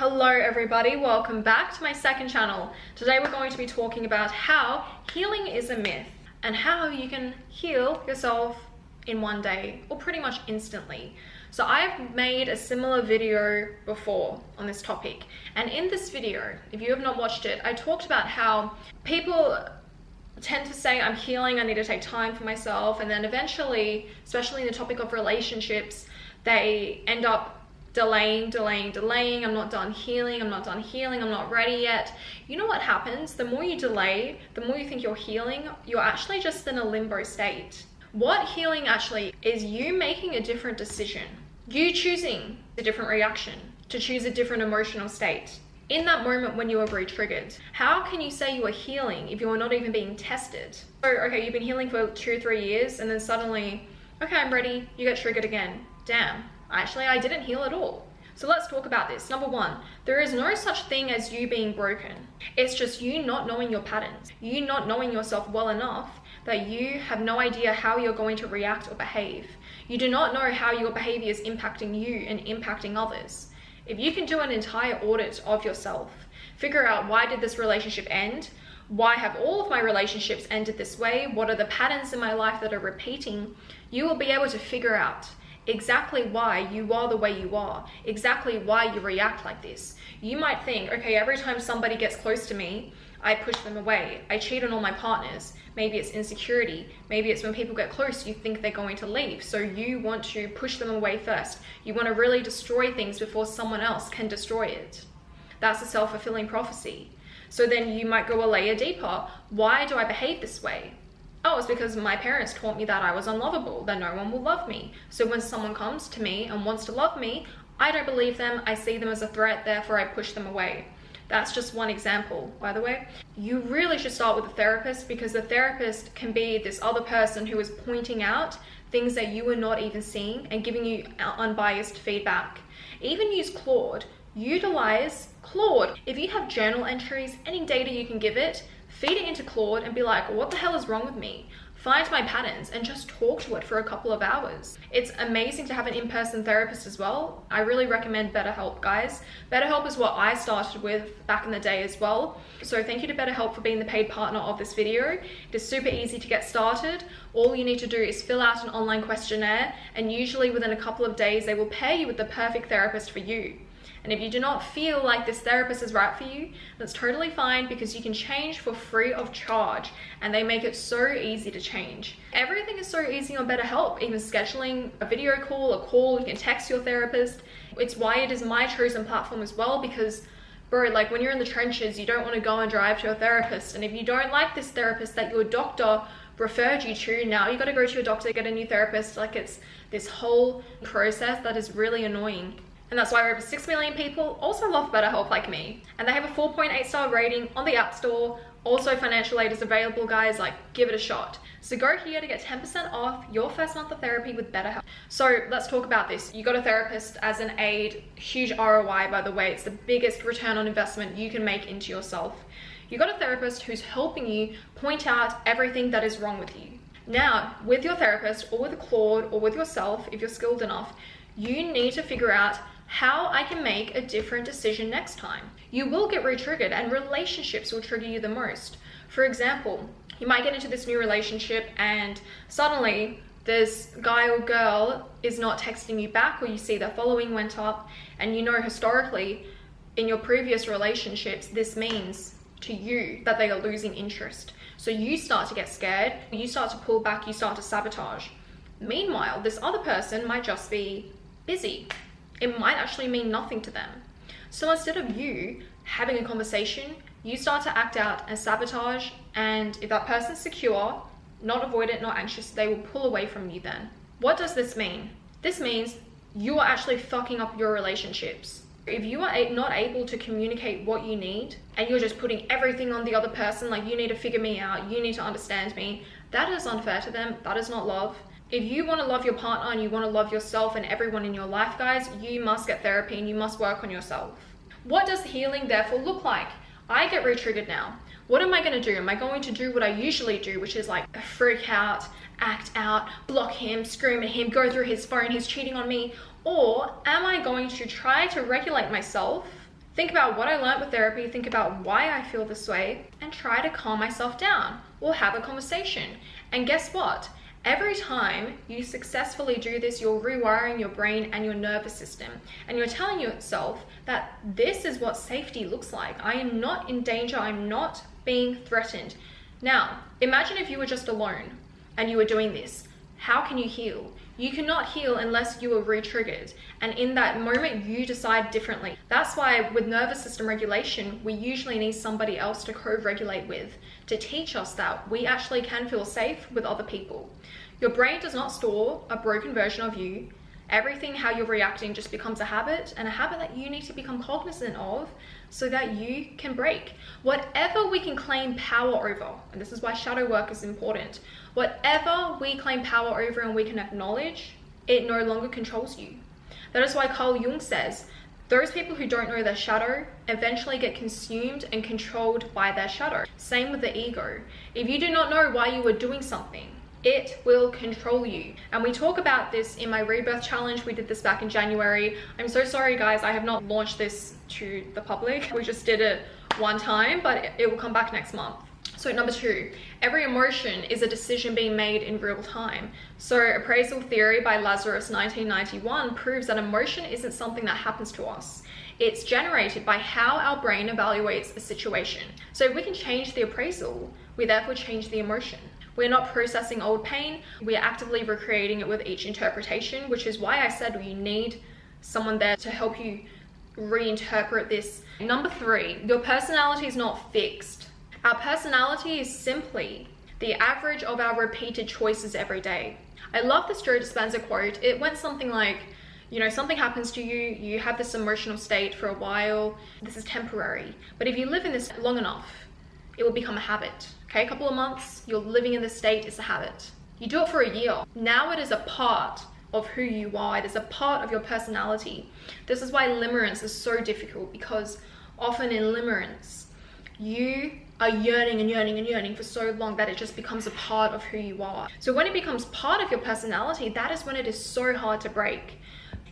Hello everybody, welcome back to my second channel. Today we're going to be talking about how healing is a myth and how you can heal yourself in one day or pretty much instantly. So I've made a similar video before on this topic, and in this video, if you have not watched it, I talked about how people tend to say I'm healing, I need to take time for myself, and then eventually, especially in the topic of relationships, they end up delaying. I'm not done healing, I'm not ready yet. You know what happens? The more you delay, the more you think you're healing, you're actually just in a limbo state. What healing actually is you making a different decision. You choosing a different reaction, to choose a different emotional state. In that moment when you are re-triggered, how can you say you are healing if you are not even being tested? So, okay, you've been healing for 2 or 3 years and then suddenly, okay, I'm ready, you get triggered again. Damn. Actually, I didn't heal at all. So let's talk about this. Number one, there is no such thing as you being broken. It's just you not knowing your patterns. You not knowing yourself well enough that you have no idea how you're going to react or behave. You do not know how your behavior is impacting you and impacting others. If you can do an entire audit of yourself, figure out why did this relationship end? Why have all of my relationships ended this way? What are the patterns in my life that are repeating? You will be able to figure out exactly why you are the way you are, exactly why you react like this. You might think, okay, every time somebody gets close to me, I push them away. I cheat on all my partners. Maybe it's insecurity. Maybe it's when people get close, you think they're going to leave. So you want to push them away first. You want to really destroy things before someone else can destroy it. That's a self-fulfilling prophecy. So then you might go a layer deeper. Why do I behave this way? Oh, it's because my parents taught me that I was unlovable, that no one will love me. So when someone comes to me and wants to love me, I don't believe them, I see them as a threat, therefore I push them away. That's just one example, by the way. You really should start with a therapist, because the therapist can be this other person who is pointing out things that you are not even seeing and giving you unbiased feedback. Even use Claude. Utilize Claude. If you have journal entries, any data you can give it, feed it into Claude and be like, what the hell is wrong with me? Find my patterns and just talk to it for a couple of hours. It's amazing to have an in-person therapist as well. I really recommend BetterHelp, guys. BetterHelp is what I started with back in the day as well. So thank you to BetterHelp for being the paid partner of this video. It is super easy to get started. All you need to do is fill out an online questionnaire, and usually within a couple of days, they will pair you with the perfect therapist for you. And if you do not feel like this therapist is right for you, that's totally fine, because you can change for free of charge, and they make it so easy to change. Everything is so easy on BetterHelp, even scheduling a video call, a call, you can text your therapist. It's why it is my chosen platform as well, because bro, like when you're in the trenches, you don't want to go and drive to a therapist. And if you don't like this therapist that your doctor referred you to, now you got to go to your doctor, get a new therapist. Like, it's this whole process that is really annoying. And that's why over 6 million people also love BetterHelp like me. And they have a 4.8 star rating on the App Store. Also, financial aid is available, guys. Like, give it a shot. So go here to get 10% off your first month of therapy with BetterHelp. So let's talk about this. You got a therapist as an aid, huge ROI, by the way. It's the biggest return on investment you can make into yourself. You got a therapist who's helping you point out everything that is wrong with you. Now, with your therapist or with a Claude or with yourself, if you're skilled enough, you need to figure out how I can make a different decision next time. You will get re-triggered, and relationships will trigger you the most. For example, you might get into this new relationship and suddenly this guy or girl is not texting you back, or you see their following went up, and you know historically in your previous relationships, this means to you that they are losing interest. So you start to get scared, you start to pull back, you start to sabotage. Meanwhile, this other person might just be busy. It might actually mean nothing to them. So instead of you having a conversation, you start to act out and sabotage, and if that person's secure, not avoidant, not anxious, they will pull away from you then. What does this mean? This means you are actually fucking up your relationships. If you are not able to communicate what you need, and you're just putting everything on the other person, like you need to figure me out, you need to understand me, that is unfair to them, that is not love. If you want to love your partner and you want to love yourself and everyone in your life, guys, you must get therapy and you must work on yourself. What does healing therefore look like? I get re-triggered now. What am I going to do? Am I going to do what I usually do, which is like freak out, act out, block him, scream at him, go through his phone, he's cheating on me? Or am I going to try to regulate myself think about what I learned with therapy, think about why I feel this way, and try to calm myself down or have a conversation. And guess what? Every time you successfully do this, you're rewiring your brain and your nervous system, and you're telling yourself that this is what safety looks like. I am not in danger, I'm not being threatened. Now, imagine if you were just alone and you were doing this. How can you heal? You cannot heal unless you are re-triggered, and in that moment you decide differently. That's why with nervous system regulation, we usually need somebody else to co-regulate with, to teach us that we actually can feel safe with other people. Your brain does not store a broken version of you. Everything how you're reacting just becomes a habit, and a habit that you need to become cognizant of so that you can break. Whatever we can claim power over, and this is why shadow work is important, whatever we claim power over and we can acknowledge, it no longer controls you. That is why Carl Jung says, those people who don't know their shadow eventually get consumed and controlled by their shadow. Same with the ego. If you do not know why you are doing something, it will control you. And we talk about this in my rebirth challenge. We did this back in January. I'm so sorry guys, I have not launched this to the public. We just did it one time, but it will come back next month. So number 2, every emotion is a decision being made in real time. So appraisal theory by Lazarus 1991 proves that emotion isn't something that happens to us. It's generated by how our brain evaluates a situation. So if we can change the appraisal, we therefore change the emotion. We're not processing old pain, we're actively recreating it with each interpretation, which is why I said you need someone there to help you reinterpret this. Number 3, your personality is not fixed. Our personality is simply the average of our repeated choices every day. I love this Joe Dispenza quote. It went something like, you know, something happens to you, you have this emotional state for a while, this is temporary. But if you live in this long enough, it will become a habit. Okay, a couple of months, you're living in this state, it's a habit. You do it for a year. Now it is a part of who you are. It is a part of your personality. This is why limerence is so difficult, because often in limerence, you are yearning and yearning and yearning for so long that it just becomes a part of who you are. So when it becomes part of your personality, that is when it is so hard to break.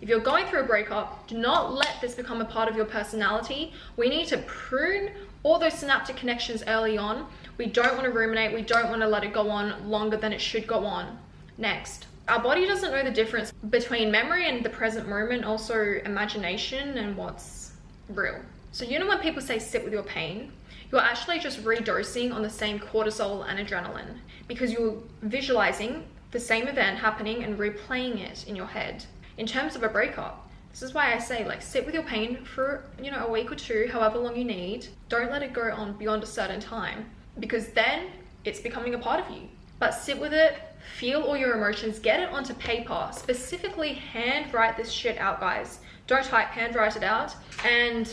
If you're going through a breakup, do not let this become a part of your personality. We need to prune all those synaptic connections early on. We don't want to ruminate. We don't want to let it go on longer than it should go on. Next, our body doesn't know the difference between memory and the present moment, also imagination and what's real. So you know when people say sit with your pain, you're actually just redosing on the same cortisol and adrenaline, because you're visualizing the same event happening and replaying it in your head. In terms of a breakup, this is why I say, like, sit with your pain for, you know, a week or 2, however long you need. Don't let it go on beyond a certain time, because then it's becoming a part of you. But sit with it, feel all your emotions, get it onto paper, specifically handwrite this shit out, guys. Don't type, handwrite it out, and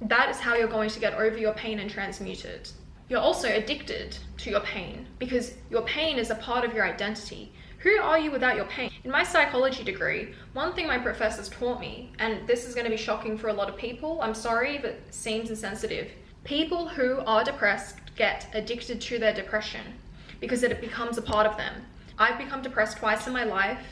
that is how you're going to get over your pain and transmute it. You're also addicted to your pain, because your pain is a part of your identity. Who are you without your pain? In my psychology degree, one thing my professors taught me, and this is going to be shocking for a lot of people, I'm sorry if it seems insensitive, people who are depressed get addicted to their depression because it becomes a part of them. I've become depressed twice in my life,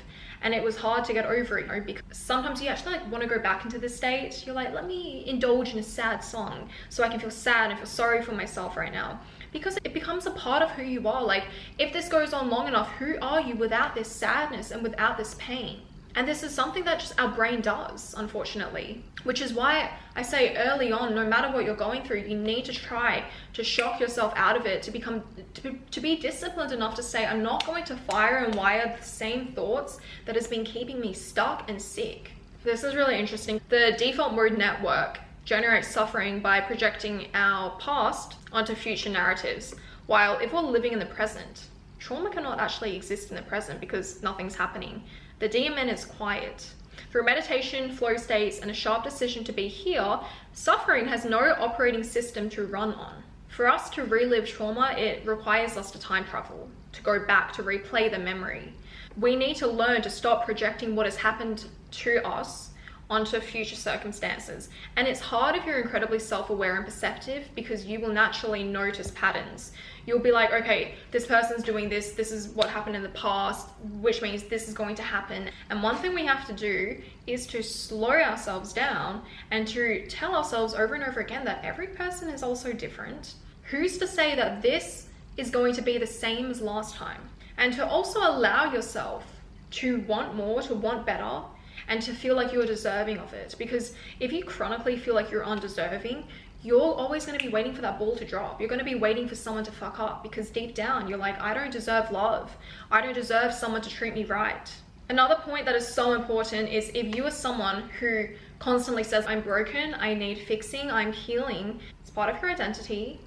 and it was hard to get over it, because sometimes you actually want to go back into this state. You're like, let me indulge in a sad song so I can feel sad and feel sorry for myself right now, because it becomes a part of who you are. Like, if this goes on long enough, who are you without this sadness and without this pain? And this is something that just our brain does, unfortunately, which is why I say early on, no matter what you're going through, you need to try to shock yourself out of it, to be disciplined enough to say, I'm not going to fire and wire the same thoughts that has been keeping me stuck and sick. This is really interesting. The default mode network generates suffering by projecting our past onto future narratives, while if we're living in the present, trauma cannot actually exist in the present because nothing's happening. The DMN is quiet. Through meditation, flow states, and a sharp decision to be here, suffering has no operating system to run on. For us to relive trauma, it requires us to time travel, to go back, to replay the memory. We need to learn to stop projecting what has happened to us onto future circumstances. And it's hard if you're incredibly self-aware and perceptive, because you will naturally notice patterns. You'll be like, okay, this person's doing this, this is what happened in the past, which means this is going to happen. And one thing we have to do is to slow ourselves down and to tell ourselves over and over again that every person is also different. Who's to say that this is going to be the same as last time? And to also allow yourself to want more, to want better, and to feel like you're deserving of it. Because if you chronically feel like you're undeserving, you're always going to be waiting for that ball to drop. You're going to be waiting for someone to fuck up, because deep down you're like, I don't deserve love. I don't deserve someone to treat me right. Another point that is so important is if you are someone who constantly says, I'm broken, I need fixing, I'm healing, it's part of your identity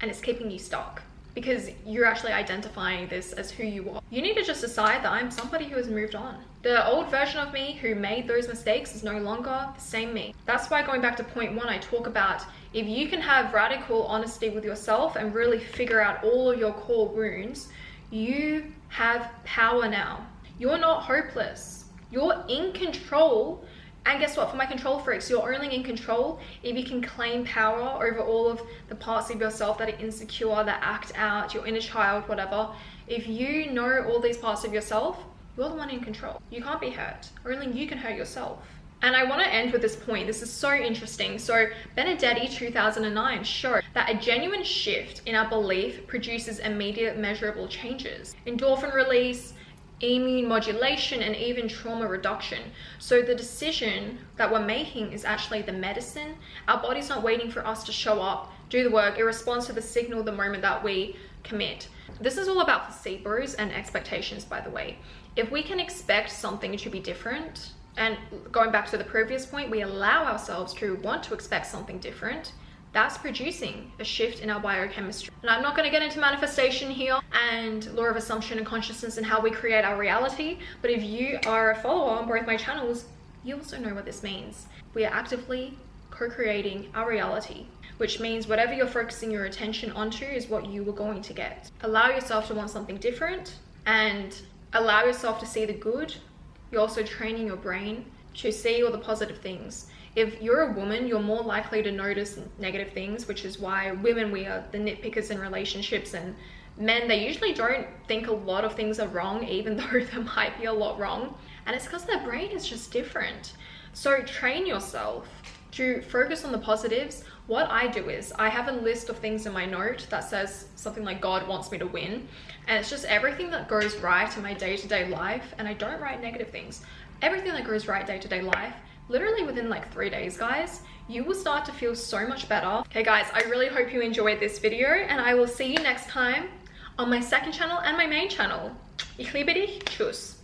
and it's keeping you stuck, because you're actually identifying this as who you are. You need to just decide that I'm somebody who has moved on. The old version of me who made those mistakes is no longer the same me. That's why, going back to point one, I talk about if you can have radical honesty with yourself and really figure out all of your core wounds, you have power now. You're not hopeless. You're in control. And guess what? For my control freaks, you're only in control if you can claim power over all of the parts of yourself that are insecure, that act out, your inner child, whatever. If you know all these parts of yourself, you're the one in control. You can't be hurt. Only you can hurt yourself. And I want to end with this point. This is so interesting. So Benedetti 2009 showed that a genuine shift in our belief produces immediate measurable changes. Endorphin release, immune modulation, and even trauma reduction. So the decision that we're making is actually the medicine. Our body's not waiting for us to show up, do the work. It responds to the signal the moment that we commit. This is all about placebos and expectations, by the way. If we can expect something to be different, and going back to the previous point, we allow ourselves to want to expect something different, that's producing a shift in our biochemistry. And I'm not going to get into manifestation here and law of assumption and consciousness and how we create our reality, but if you are a follower on both my channels, you also know what this means. We are actively co-creating our reality, which means whatever you're focusing your attention onto is what you are going to get. Allow yourself to want something different and allow yourself to see the good. You're also training your brain to see all the positive things. If you're a woman, you're more likely to notice negative things, which is why women, we are the nitpickers in relationships, and men, they usually don't think a lot of things are wrong, even though there might be a lot wrong. And it's because their brain is just different. So train yourself to focus on the positives. What I do is I have a list of things in my note that says something like God wants me to win. And it's just everything that goes right in my day-to-day life. And I don't write negative things. Everything that goes right day-to-day life. Literally within like 3 days, guys, you will start to feel so much better. Okay, guys, I really hope you enjoyed this video, and I will see you next time on my second channel and my main channel. Ich liebe dich. Tschüss.